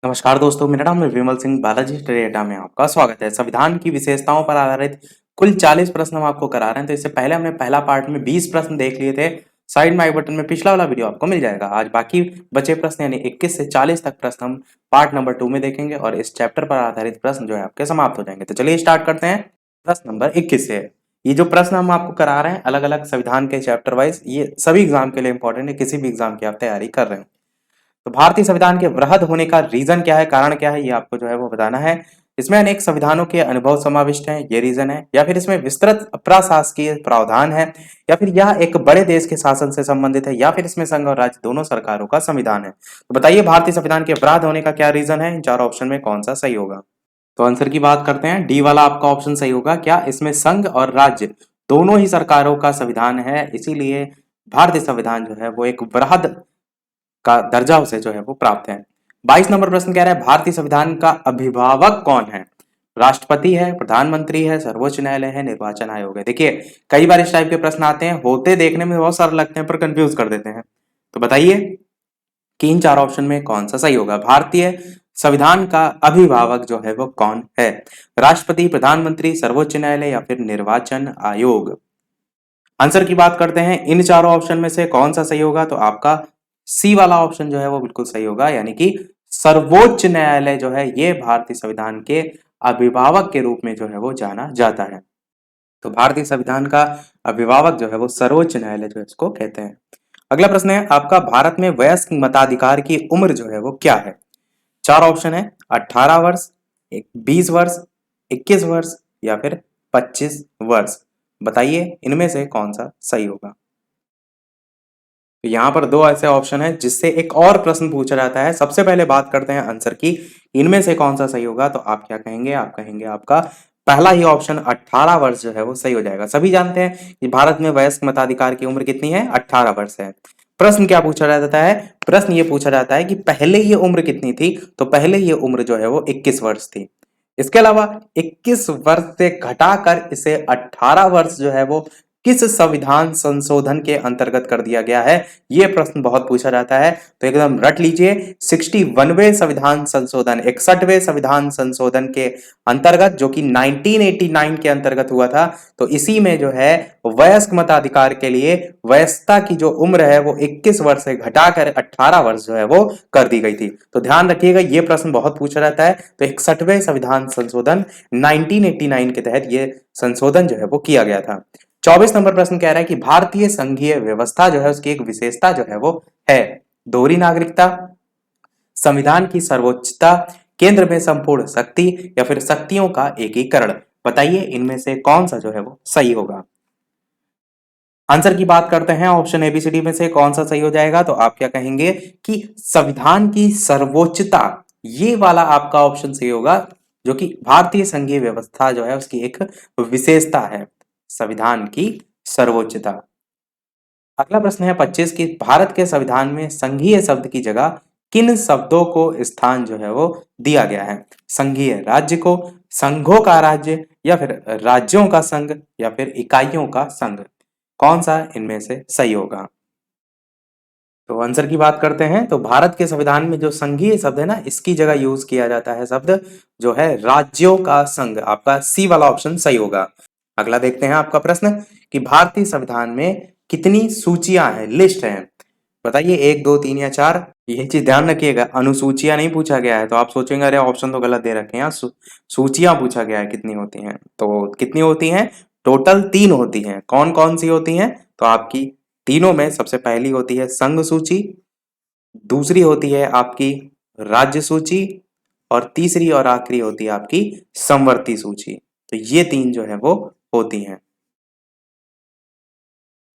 नमस्कार दोस्तों, मेरा नाम है विमल सिंह। बालाजी स्टडी अड्डा में आपका स्वागत है। संविधान की विशेषताओं पर आधारित कुल 40 प्रश्न हम आपको करा रहे हैं। तो इससे पहले हमने पहला पार्ट में 20 प्रश्न देख लिए थे। साइड में आई बटन में पिछला वाला वीडियो आपको मिल जाएगा। आज बाकी बचे प्रश्न यानी 21 से 40 तक प्रश्न हम पार्ट नंबर 2 में देखेंगे और इस चैप्टर पर आधारित प्रश्न जो है आपके समाप्त हो जाएंगे। तो चलिए स्टार्ट करते हैं। प्रश्न नंबर 21 से ये जो प्रश्न हम आपको करा रहे हैं अलग अलग संविधान के चैप्टर वाइज, ये सभी एग्जाम के लिए इंपॉर्टेंट है। किसी भी एग्जाम की आप तैयारी कर रहे हैं तो भारतीय संविधान के वृहद होने का रीजन क्या है, कारण क्या है, ये आपको जो है वो बताना है। इसमें अनेक संविधानों के अनुभव समाविष्ट हैं, ये रीजन है। या फिर इसमें विस्तृत प्रशासकीय प्रावधान है, या फिर यह एक बड़े देश के शासन से संबंधित है, या फिर इसमें संघ और राज्य दोनों सरकारों का संविधान है। तो बताइए भारतीय संविधान के वृहद होने का क्या रीजन है। इन चार ऑप्शन में कौन सा सही होगा। तो आंसर की बात करते हैं। डी वाला आपका ऑप्शन सही होगा। क्या इसमें संघ और राज्य दोनों ही सरकारों का संविधान है, इसीलिए भारतीय संविधान जो है वो एक वृहद का दर्जा उसे जो है वो प्राप्त है। 22 नंबर प्रश्न कह रहा है भारतीय संविधान का अभिभावक कौन है। राष्ट्रपति है, प्रधानमंत्री है, सर्वोच्च न्यायालय है, निर्वाचन आयोग है। देखिए कई बार इस टाइप के प्रश्न आते हैं, होते देखने में बहुत सारे लगते हैं पर कंफ्यूज कर देते हैं। तो बताइए कि इन चार ऑप्शन में कौन सा सही होगा। भारतीय संविधान का अभिभावक जो है वो कौन है। राष्ट्रपति, प्रधानमंत्री, सर्वोच्च न्यायालय या फिर निर्वाचन आयोग। आंसर की बात करते हैं। इन चारों ऑप्शन में से कौन सा सही होगा। तो आपका सी वाला ऑप्शन जो है वो बिल्कुल सही होगा, यानी कि सर्वोच्च न्यायालय जो है ये भारतीय संविधान के अभिभावक के रूप में जो है वो जाना जाता है। तो भारतीय संविधान का अभिभावक जो है वो सर्वोच्च न्यायालय जो है इसको कहते हैं। अगला प्रश्न है आपका, भारत में वयस्क मताधिकार की उम्र जो है वो क्या है। चार ऑप्शन है, 18 वर्ष, 20 वर्ष, 21 वर्ष या फिर 25 वर्ष। बताइए इनमें से कौन सा सही होगा। तो यहाँ पर दो ऐसे ऑप्शन है जिससे एक और प्रश्न पूछा जाता है। सबसे पहले बात करते हैं आंसर की, इनमें से कौन सा सही होगा। तो आप क्या कहेंगे, आप कहेंगे आपका पहला ही ऑप्शन 18 वर्ष जो है वो सही हो जाएगा। सभी जानते हैं कि भारत में वयस्क मताधिकार की उम्र कितनी है, 18 वर्ष है। प्रश्न क्या पूछा जाता है, प्रश्न ये पूछा जाता है कि पहले ये उम्र कितनी थी। तो पहले ये उम्र जो है वो 21 वर्ष थी। इसके अलावा 21 वर्ष से घटाकर इसे 18 वर्ष जो है वो किस संविधान संशोधन के अंतर्गत कर दिया गया है, यह प्रश्न बहुत पूछा जाता है। तो एकदम रट लीजिए, 61वें संविधान संशोधन, 61वें संविधान संशोधन के अंतर्गत, जो कि 1989 के अंतर्गत हुआ था। तो इसी में जो है वयस्क मताधिकार के लिए वयस्कता की जो उम्र है वो 21 वर्ष से घटाकर 18 वर्ष जो है वो कर दी गई थी। तो ध्यान रखिएगा, यह प्रश्न बहुत पूछा जाता है। तो 61वें संविधान संशोधन 1989 के तहत यह संशोधन जो है वो किया गया था। 24 नंबर प्रश्न कह रहा है कि भारतीय संघीय व्यवस्था जो है उसकी एक विशेषता जो है वो है दोहरी नागरिकता, संविधान की सर्वोच्चता, केंद्र में संपूर्ण शक्ति या फिर शक्तियों का एकीकरण। बताइए इनमें से कौन सा जो है वो सही होगा। आंसर की बात करते हैं, ऑप्शन एबीसीडी में से कौन सा सही हो जाएगा। तो आप क्या कहेंगे कि संविधान की सर्वोच्चता, ये वाला आपका ऑप्शन सही होगा, जो कि भारतीय संघीय व्यवस्था जो है उसकी एक विशेषता है, संविधान की सर्वोच्चता। अगला प्रश्न है 25 की, भारत के संविधान में संघीय शब्द की जगह किन शब्दों को स्थान जो है वो दिया गया है। संघीय राज्य को, संघों का राज्य या फिर राज्यों का संघ या फिर इकाइयों का संघ। कौन सा इनमें से सही होगा। तो आंसर की बात करते हैं। तो भारत के संविधान में जो संघीय शब्द है ना, इसकी जगह यूज किया जाता है शब्द जो है राज्यों का संघ। आपका सी वाला ऑप्शन सही होगा। अगला देखते हैं आपका प्रश्न कि भारतीय संविधान में कितनी सूचियां हैं, लिस्ट हैं। बताइए 1, 2, 3 या 4। ये चीज ध्यान रखिएगा, अनुसूचियां नहीं पूछा गया है। तो आप सोचेंगे अरे ऑप्शन तो गलत दे रखे हैं, सूचियां पूछा गया है कितनी होती हैं। तो कितनी होती हैं, टोटल 3 होती हैं। कौन कौन सी होती हैं। तो आपकी तीनों में सबसे पहली होती है संघ सूची, दूसरी होती है आपकी राज्य सूची और तीसरी और आखिरी होती है आपकी समवर्ती सूची। तो ये 3 जो है वो होती हैं।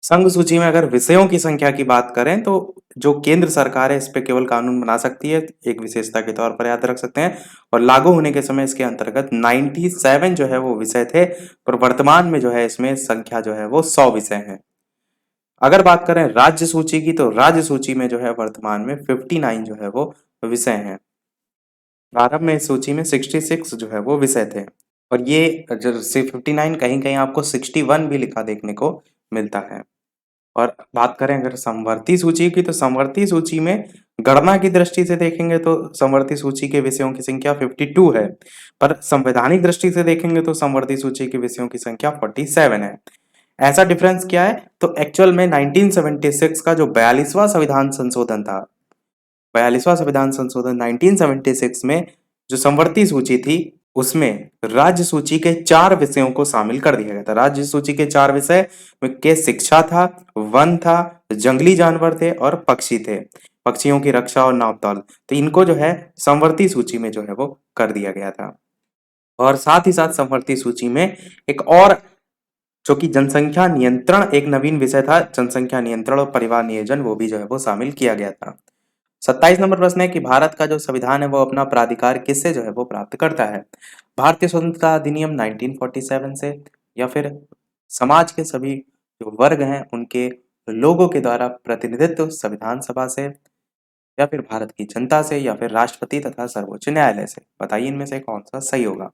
संघ सूची में अगर विषयों की संख्या की बात करें तो जो केंद्र सरकार है इस पे केवल कानून बना सकती है, एक विशेषता के तौर पर याद रख सकते हैं। और लागू होने के समय इसके अंतर्गत 97 जो है वो विषय थे, पर वर्तमान में जो है इसमें संख्या जो है वो 100 विषय है। अगर बात करें राज्य सूची की, तो राज्य सूची में जो है वर्तमान में 59 जो है वो विषय हैं। प्रारंभ में इस सूची में 66 जो है वो विषय थे, और ये जो 59 कहीं कहीं आपको 61 भी लिखा देखने को मिलता है। और बात करें अगर समवर्ती सूची की, तो समवर्ती सूची में गणना की दृष्टि से देखेंगे तो समवर्ती सूची के विषयों की संख्या 52 है, पर संवैधानिक दृष्टि से देखेंगे तो समवर्ती सूची के विषयों की संख्या 47 है। ऐसा डिफरेंस क्या है? तो एक्चुअल में 1976 का जो 42वां संविधान संशोधन था, 42वां संविधान संशोधन 1976 में जो समवर्ती सूची थी, उसमें राज्य सूची के 4 विषयों को शामिल कर दिया गया था। राज्य सूची के 4 विषय में के शिक्षा था, वन था, जंगली जानवर थे और पक्षी थे। पक्षियों की रक्षा और नापतोल, तो इनको जो है समवर्ती सूची में जो है वो कर दिया गया था। और साथ ही साथ समवर्ती सूची में एक और, जो कि जनसंख्या नियंत्रण, एक नवीन विषय था, जनसंख्या नियंत्रण और परिवार नियोजन, वो भी जो है वो शामिल किया गया था। 27 नंबर प्रश्न है कि भारत का जो संविधान है वो अपना प्राधिकार किससे जो है वो प्राप्त करता है? भारतीय स्वतंत्रता अधिनियम 1947 से, या फिर समाज के सभी जो वर्ग हैं उनके लोगों के द्वारा प्रतिनिधित्व संविधान सभा से, या फिर भारत की जनता से, या फिर राष्ट्रपति तथा सर्वोच्च न्यायालय से? बताइए इनमें से कौन सा सही होगा।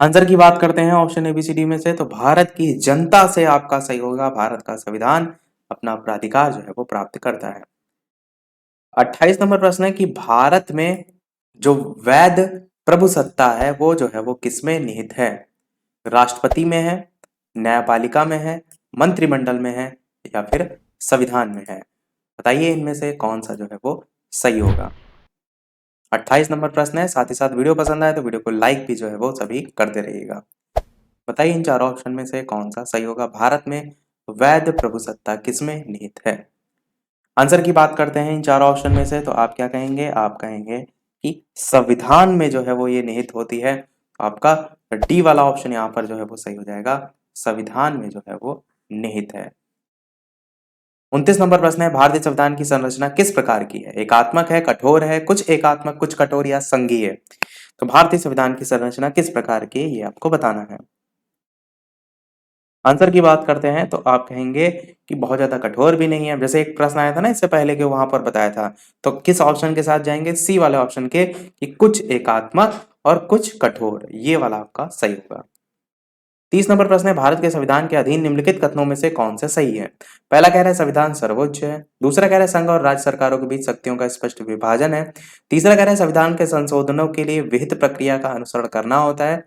आंसर की बात करते हैं ऑप्शन एबीसीडी में से, तो भारत की जनता से आपका सही होगा। भारत का संविधान अपना प्राधिकार जो है वो प्राप्त करता है। 28 नंबर प्रश्न है कि भारत में जो वैध प्रभुसत्ता है वो जो है वो किसमें निहित है? राष्ट्रपति में है, न्यायपालिका में है, मंत्रिमंडल में है, या फिर संविधान में है? बताइए इनमें से कौन सा जो है वो सही होगा। 28 नंबर प्रश्न है। साथ ही साथ वीडियो पसंद आए तो वीडियो को लाइक भी जो है वो सभी करते रहिएगा। बताइए इन चारों ऑप्शन में से कौन सा सही होगा। भारत में वैध प्रभुसत्ता किसमें निहित है? आंसर की बात करते हैं इन चारों ऑप्शन में से, तो आप क्या कहेंगे? आप कहेंगे कि संविधान में जो है वो ये निहित होती है। आपका डी वाला ऑप्शन यहाँ पर जो है वो सही हो जाएगा, संविधान में जो है वो निहित है। 29 नंबर प्रश्न है, भारतीय संविधान की संरचना किस प्रकार की है? एकात्मक है, कठोर है, कुछ एकात्मक, कुछ कठोर, या संघीय है? तो भारतीय संविधान की संरचना किस प्रकार की है ये आपको बताना है। आंसर की बात करते हैं तो आप कहेंगे कि बहुत ज्यादा कठोर भी नहीं है। जैसे एक प्रश्न आया था ना इससे पहले के, वहां पर बताया था, तो किस ऑप्शन के साथ जाएंगे? सी वाले ऑप्शन के, कि कुछ एकात्मक और कुछ कठोर, ये वाला आपका सही होगा। 30 नंबर प्रश्न है, भारत के संविधान के अधीन निम्नलिखित कथनों में से कौन सा सही है? पहला कह रहा है संविधान सर्वोच्च है, दूसरा कह रहा है संघ और राज्य सरकारों के बीच शक्तियों का स्पष्ट विभाजन है, तीसरा कह रहा है संविधान के संशोधनों के लिए विहित प्रक्रिया का अनुसरण करना होता है,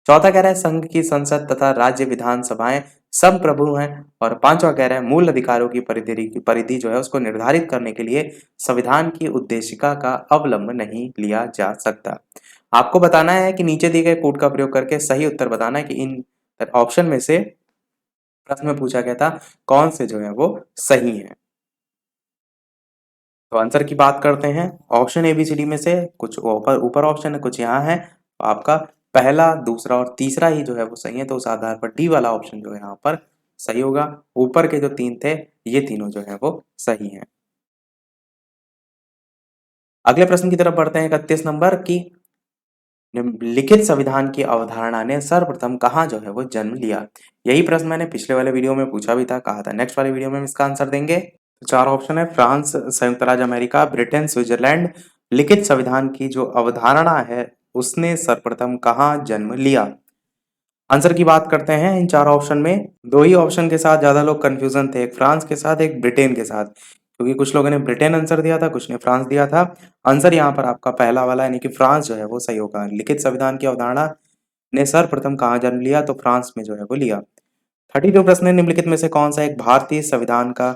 चौथा कह रहा है संघ की संसद तथा राज्य विधानसभाएं संप्रभु हैं, और पांचवा कह रहा है मूल अधिकारों की परिधि जो है उसको निर्धारित करने के लिए संविधान की उद्देशिका का अवलंब नहीं लिया जा सकता। आपको बताना है कि नीचे दिए गए कोड का प्रयोग करके सही उत्तर बताना है कि इन ऑप्शन में से, प्रश्न में पूछा गया था कौन से जो है वो सही है। तो आंसर की बात करते हैं। ऑप्शन एबीसीडी में से कुछ ऊपर ऊपर ऑप्शन है, कुछ यहाँ है, तो आपका पहला, दूसरा और तीसरा ही जो है वो सही है, तो उस आधार पर डी वाला ऑप्शन जो है यहाँ पर सही होगा। ऊपर के जो 3 थे ये तीनों जो है वो सही हैं। अगले प्रश्न की तरफ बढ़ते हैं। 31 नंबर की, लिखित संविधान की अवधारणा ने सर्वप्रथम कहाँ जो है वो जन्म लिया? यही प्रश्न मैंने पिछले वाले वीडियो में पूछा भी था, कहा था नेक्स्ट वाले वीडियो में हम इसका आंसर देंगे। तो 4 ऑप्शन है, फ्रांस, संयुक्त राज्य अमेरिका, ब्रिटेन, स्विट्जरलैंड। लिखित संविधान की जो अवधारणा है उसने सर्वप्रथम कहाँ जन्म लिया? आंसर की बात करते हैं। इन 4 ऑप्शन में 2 ही ऑप्शन के साथ ज्यादा लोग कंफ्यूजन थे, एक फ्रांस के साथ, एक ब्रिटेन के साथ, क्योंकि कुछ लोगों ने ब्रिटेन आंसर दिया था, कुछ ने फ्रांस दिया था। आंसर यहाँ पर आपका पहला वाला यानी कि फ्रांस जो है वो सही होगा। लिखित संविधान की अवधारणा ने सर्वप्रथम कहाँ जन्म लिया? तो फ्रांस में जो है वो लिया। 32 प्रश्न है, निम्नलिखित में से कौन सा एक भारतीय संविधान का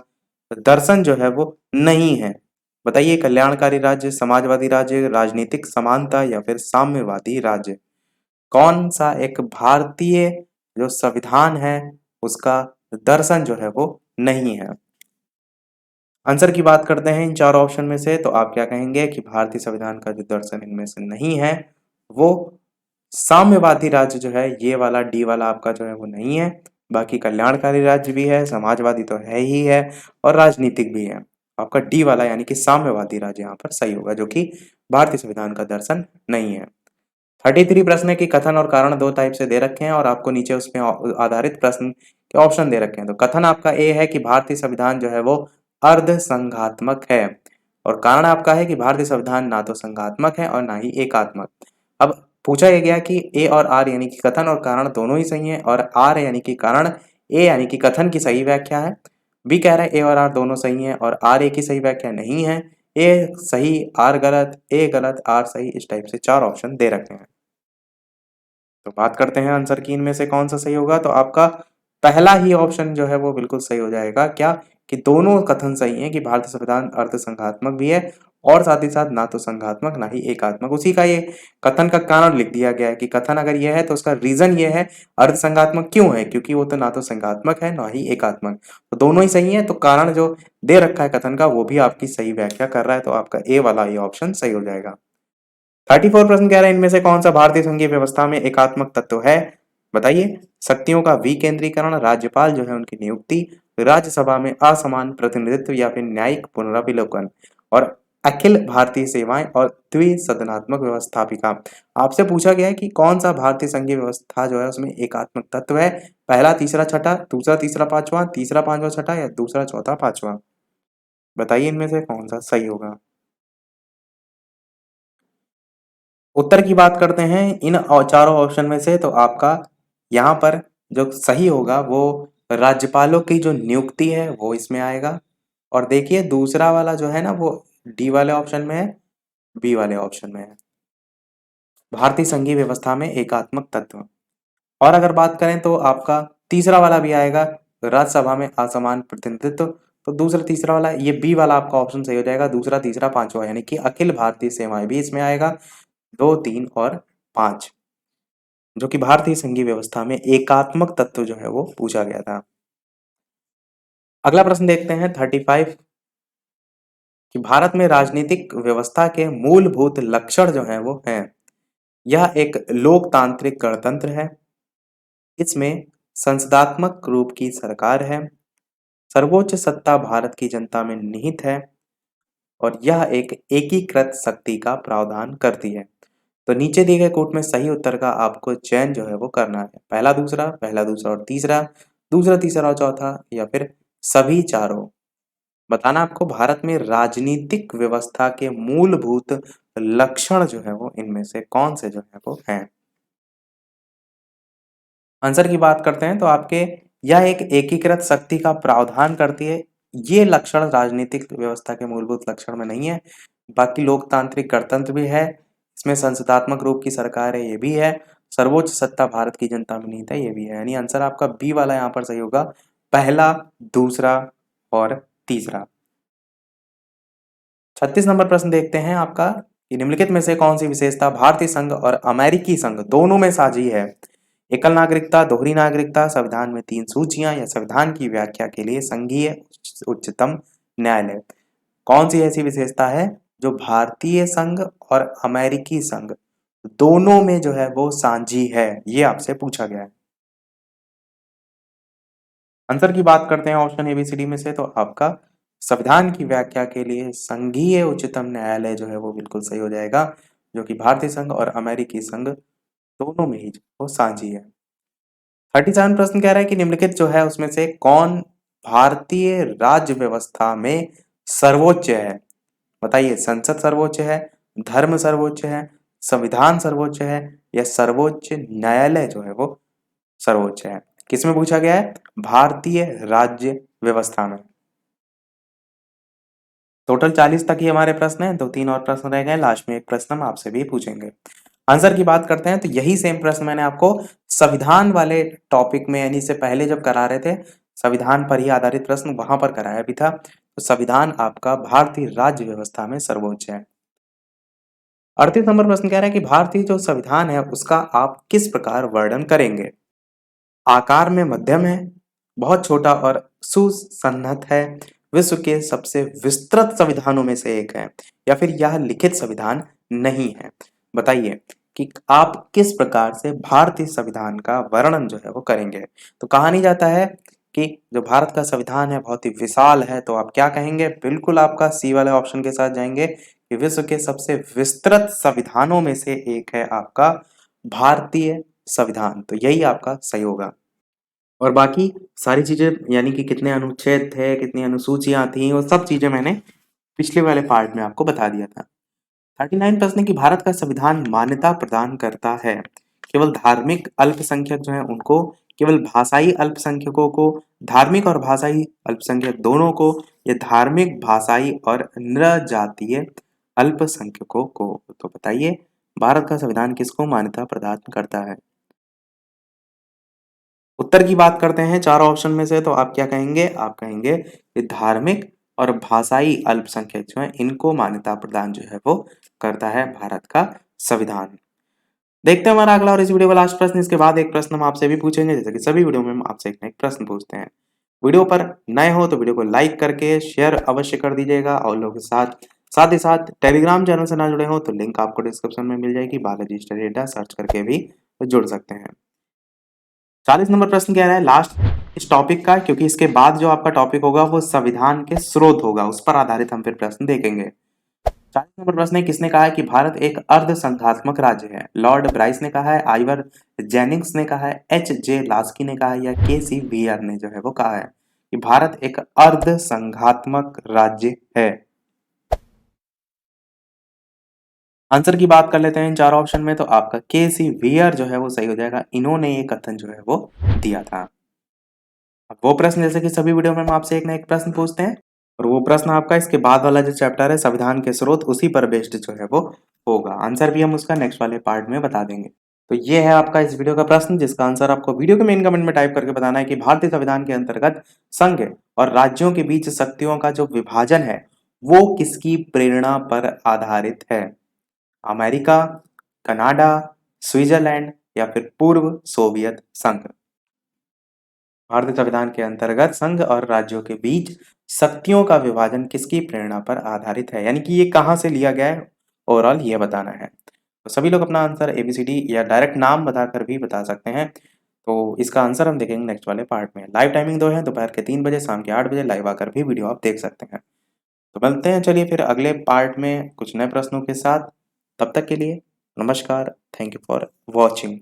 दर्शन जो है वो नहीं है? बताइए, कल्याणकारी राज्य, समाजवादी राज्य, राजनीतिक समानता, या फिर साम्यवादी राज्य? कौन सा एक भारतीय जो संविधान है उसका दर्शन जो है वो नहीं है? आंसर की बात करते हैं इन 4 ऑप्शन में से, तो आप क्या कहेंगे कि भारतीय संविधान का जो दर्शन इनमें से नहीं है वो साम्यवादी राज्य जो है, ये वाला डी वाला आपका जो है वो नहीं है। बाकी कल्याणकारी राज्य भी है, समाजवादी तो है ही है, और राजनीतिक भी है। आपका डी वाला यानी कि साम्यवादी राज्य यहाँ पर सही होगा, जो कि भारतीय संविधान का दर्शन नहीं है। 33 प्रश्न है कि कथन और कारण 2 टाइप से दे रखे हैं और आपको नीचे उसमें आधारित प्रश्न के ऑप्शन दे रखे हैं। तो कथन आपका ए है कि भारतीय संविधान जो है वो अर्ध संघात्मक है, और कारण आपका है कि भारतीय संविधान ना तो संघात्मक है और ना ही एकात्मक। अब पूछा यह गया कि ए और आर यानी कि कथन और कारण दोनों ही सही है, और आर यानी कि कारण, ए यानी कि कथन की सही व्याख्या है। बी कह रहा है ए और आर दोनों सही हैं और आर ए की सही व्याख्या नहीं है। ए सही, आर गलत, ए गलत, आर सही, इस टाइप से 4 ऑप्शन दे रखे हैं। तो बात करते हैं आंसर की, इनमें से कौन सा सही होगा। तो आपका पहला ही ऑप्शन जो है वो बिल्कुल सही हो जाएगा। क्या कि दोनों कथन सही हैं कि भारतीय संविधान अर्थसंघात्मक भी है और साथ ही साथ ना तो संघात्मक ना ही एकात्मक। उसी का ये कथन का कारण लिख दिया गया है कि कथन अगर यह है तो उसका रीजन ये है अर्थसंघात्मक क्यों है, क्योंकि वो तो ना तो संघात्मक है ना ही एकात्मक। तो दोनों ही सही है, तो कारण जो दे रखा है कथन का वो भी आपकी सही व्याख्या कर रहा है। तो आपका ए वाला ये ऑप्शन सही हो जाएगा। 34 प्रश्न कह रहा है इनमें से कौन सा भारतीय संघीय व्यवस्था में एकात्मक तत्व है। बताइए। शक्तियों का विकेंद्रीकरण, राज्यपाल जो है उनकी नियुक्ति, राज्यसभा में असमान प्रतिनिधित्व या फिर न्यायिक पुनरावलोकन और अखिल भारतीय सेवाएं और द्विसदनात्मक व्यवस्थापिका। आपसे पूछा गया है कि कौन सा भारतीय संघीय व्यवस्था जो है उसमें एकात्मक तत्व है। पहला, तीसरा, छठा, दूसरा, तीसरा, पांचवा, तीसरा, पांचवा, छठा या दूसरा, चौथा, पांचवा। बताइए इनमें से कौन सा सही होगा। उत्तर की बात करते हैं इन चारों ऑप्शन में से, तो आपका यहाँ पर जो सही होगा वो राज्यपालों की जो नियुक्ति है वो इसमें आएगा। और देखिए दूसरा वाला जो है ना वो डी वाले ऑप्शन में है, बी वाले ऑप्शन में है, भारतीय संघीय व्यवस्था में एकात्मक तत्व। और अगर बात करें तो आपका तीसरा वाला भी आएगा, राज्यसभा में असमान प्रतिनिधित्व। तो दूसरा तीसरा वाला ये बी वाला आपका ऑप्शन सही हो जाएगा, दूसरा तीसरा पांचवा, यानी कि अखिल भारतीय सेवाएं भी इसमें आएगा। 2, 3 और 5 जो कि भारतीय संघीय व्यवस्था में एकात्मक तत्व जो है वो पूछा गया था। अगला प्रश्न देखते हैं 35 कि भारत में राजनीतिक व्यवस्था के मूलभूत लक्षण जो है वो हैं। यह एक लोकतांत्रिक गणतंत्र है। इसमें संसदात्मक रूप की सरकार है। सर्वोच्च सत्ता भारत की जनता में निहित है और यह एक एकीकृत शक्ति का प्रावधान करती है। तो नीचे दिए गए कोट में सही उत्तर का आपको चयन जो है वो करना है। पहला दूसरा और तीसरा, दूसरा तीसरा और चौथा या फिर सभी चारों। बताना आपको भारत में राजनीतिक व्यवस्था के मूलभूत लक्षण जो है वो इनमें से कौन से जो है वो हैं। आंसर की बात करते हैं तो आपके यह एक एकीकृत शक्ति का प्रावधान करती है। ये लक्षण राजनीतिक व्यवस्था के मूलभूत लक्षण में नहीं है। बाकी लोकतांत्रिक गणतंत्र भी है, इसमें संसदात्मक रूप की सरकार है, ये भी है। सर्वोच्च सत्ता भारत की जनता में निहित है, ये भी है। यानी आंसर आपका बी वाला यहाँ पर सही होगा, पहला, दूसरा और तीसरा। 36 नंबर प्रश्न देखते हैं आपका कि निम्नलिखित में से कौन सी विशेषता भारतीय संघ और अमेरिकी संघ दोनों में साझी है। एकल नागरिकता, दोहरी नागरिकता, संविधान में 3 सूचियां या संविधान की व्याख्या के लिए संघीय उच्चतम न्यायालय। कौन सी ऐसी विशेषता है जो भारतीय संघ और अमेरिकी संघ दोनों में जो है वो साझी है, ये आपसे पूछा गया है। आंसर की बात करते हैं ऑप्शन एबीसीडी में से, तो आपका संविधान की व्याख्या के लिए संघीय उच्चतम न्यायालय जो है वो बिल्कुल सही हो जाएगा, जो कि भारतीय संघ और अमेरिकी संघ दोनों में ही वो साझी है। 37 प्रश्न कह रहा है कि निम्नलिखित जो है उसमें से कौन भारतीय राज्य व्यवस्था में सर्वोच्च है। बताइए, संसद सर्वोच्च है, धर्म सर्वोच्च है, संविधान सर्वोच्च है या सर्वोच्च न्यायालय जो है वो सर्वोच्च है। किसमें पूछा गया है? भारतीय राज्य व्यवस्था में। टोटल 40 तक ही हमारे प्रश्न हैं, 2-3 और प्रश्न रह गए, लास्ट में एक प्रश्न हम आपसे भी पूछेंगे। आंसर की बात करते हैं तो यही सेम प्रश्न मैंने आपको संविधान वाले टॉपिक में यानी इससे पहले जब करा रहे थे, संविधान पर ही आधारित प्रश्न वहां पर कराया भी था। तो संविधान आपका भारतीय राज्य व्यवस्था में सर्वोच्च है। 38 नंबर प्रश्न कह रहा है कि भारतीय जो संविधान है उसका आप किस प्रकार वर्णन करेंगे। आकार में मध्यम है, बहुत छोटा और सुसंहत है, विश्व के सबसे विस्तृत संविधानों में से एक है या फिर यह लिखित संविधान नहीं है। बताइए कि आप किस प्रकार से भारतीय संविधान का वर्णन जो है वो करेंगे। तो कहा नहीं जाता है कि जो भारत का संविधान है बहुत ही विशाल है, तो आप क्या कहेंगे? बिल्कुल आपका सी वाले ऑप्शन के साथ जाएंगे कि विश्व के सबसे विस्तृत संविधानों में से एक है आपका भारतीय संविधान। तो यही आपका सही होगा। और बाकी सारी चीजें यानी कि कितने अनुच्छेद थे, कितनी अनुसूचियां थी, वो सब चीजें मैंने पिछले वाले पार्ट में आपको बता दिया था। 39 प्रश्न की भारत का संविधान मान्यता प्रदान करता है केवल धार्मिक अल्पसंख्यक जो है उनको केवल भाषाई अल्पसंख्यकों को, धार्मिक और भाषाई अल्पसंख्यक दोनों को, या धार्मिक, भाषाई और नृजातीय अल्पसंख्यकों को? तो बताइए भारत का संविधान किसको मान्यता प्रदान करता है? उत्तर की बात करते हैं चारों ऑप्शन में से, तो आप क्या कहेंगे? आप कहेंगे कि धार्मिक और भाषाई अल्पसंख्यक जो है इनको मान्यता प्रदान जो है वो करता है भारत का संविधान। देखते हैं हमारा अगला और इस वीडियो का लास्ट प्रश्न। इसके बाद एक प्रश्न हम आपसे भी पूछेंगे, जैसे कि सभी वीडियो में हम आपसे एक ना एक प्रश्न पूछते हैं। वीडियो पर नए हो तो वीडियो को लाइक करके शेयर अवश्य कर दीजिएगा, और लोगों के साथ साथ ही साथ टेलीग्राम चैनल से ना जुड़े हो तो लिंक आपको डिस्क्रिप्शन में मिल जाएगी, बालाजी स्टडी अड्डा सर्च करके भी जुड़ सकते हैं। 40 नंबर प्रश्न कह रहा है लास्ट इस टॉपिक का, क्योंकि इसके बाद जो आपका टॉपिक होगा वो संविधान के स्रोत होगा, उस पर आधारित हम फिर प्रश्न देखेंगे। 40 नंबर प्रश्न है, किसने कहा है कि भारत एक अर्ध संघात्मक राज्य है? लॉर्ड ब्राइस ने कहा है, आइवर जेनिंग्स ने कहा है, एच जे लास्की ने कहा है, या के सी वीयर ने जो है वो कहा है कि भारत एक अर्ध संघात्मक राज्य है? आंसर की बात कर लेते हैं इन चार ऑप्शन में, तो आपका के सी वीयर जो है वो सही हो जाएगा। इन्होंने ये कथन जो है वो दिया था। अब वो प्रश्न, जैसे कि सभी वीडियो में हम आपसे एक ना एक प्रश्न पूछते हैं, और वो प्रश्न आपका इसके बाद वाला जो चैप्टर है संविधान के स्रोत, उसी पर बेस्ड जो है वो होगा। आंसर भी हम उसका नेक्स्ट वाले पार्ट में बता देंगे। तो ये है आपका इस वीडियो का प्रश्न, जिसका आंसर आपको वीडियो के मेन कमेंट में टाइप करके बताना है कि भारतीय संविधान के अंतर्गत संघ और राज्यों के बीच शक्तियों का जो विभाजन है वो किसकी प्रेरणा पर आधारित है? अमेरिका, कनाडा, स्विट्जरलैंड, या फिर पूर्व सोवियत संघ? भारतीय संविधान के अंतर्गत संघ और राज्यों के बीच शक्तियों का विभाजन किसकी प्रेरणा पर आधारित है, यानी कि ये कहाँ से लिया गया है, ओवरऑल ये बताना है। तो सभी लोग अपना आंसर एबीसीडी या डायरेक्ट नाम बताकर भी बता सकते हैं। तो इसका आंसर हम देखेंगे नेक्स्ट वाले पार्ट में। लाइव टाइमिंग 2 है, दोपहर के 3 बजे, शाम के 8 बजे लाइव आकर भी वीडियो आप देख सकते हैं। तो मिलते हैं चलिए फिर अगले पार्ट में कुछ नए प्रश्नों के साथ। तब तक के लिए नमस्कार। Thank you for watching.